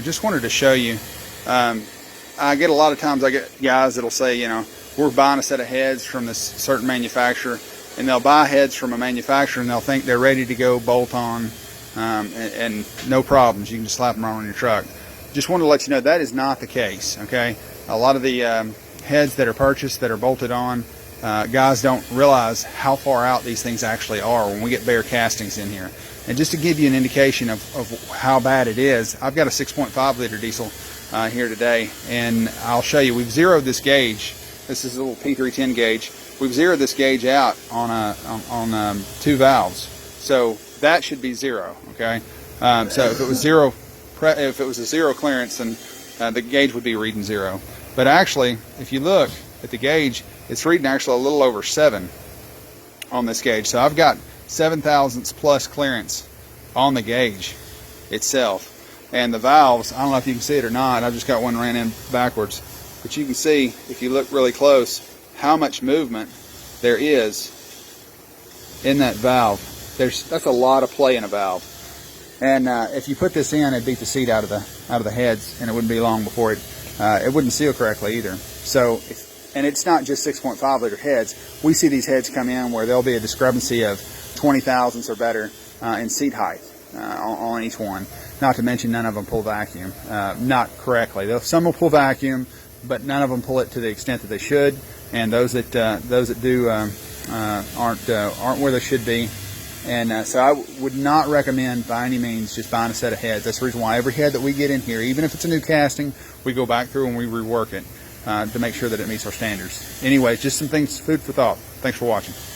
I just wanted to show you, I get a lot of times, I get guys that'll say, you know, we're buying a set of heads from this certain manufacturer, and they'll buy heads from a manufacturer and they'll think they're ready to go bolt on, and no problems. You can just slap them on your truck. Just wanted to let you know that is not the case, okay? A lot of the heads that are purchased that are bolted on, guys don't realize how far out these things actually are when we get bare castings in here. And just to give you an indication of how bad it is, I've got a 6.5 liter diesel here today, and I'll show you. We've zeroed this gauge. This is a little P310 gauge. We've zeroed this gauge out on 2 valves, so that should be 0. Okay, so if it was a 0 clearance, then the gauge would be reading 0. But actually, if you look at the gauge, it's reading actually a little over 7 on this gauge. So I've got 7 thousandths plus clearance on the gauge itself. And the valves, I don't know if you can see it or not, I've just got one ran in backwards, but you can see, if you look really close, how much movement there is in that valve. That's a lot of play in a valve. And if you put this in, it'd beat the seat out of the heads, and it wouldn't be long before it wouldn't seal correctly either. So, and it's not just 6.5 liter heads. We see these heads come in where there'll be a discrepancy of 20 thousandths or better in seat height on each one. Not to mention, none of them pull vacuum, not correctly. Some will pull vacuum, but none of them pull it to the extent that they should. And those that do aren't where they should be. And so I would not recommend by any means just buying a set of heads. That's the reason why every head that we get in here, even if it's a new casting, we go back through and we rework it to make sure that it meets our standards. Anyways, just some things, food for thought. Thanks for watching.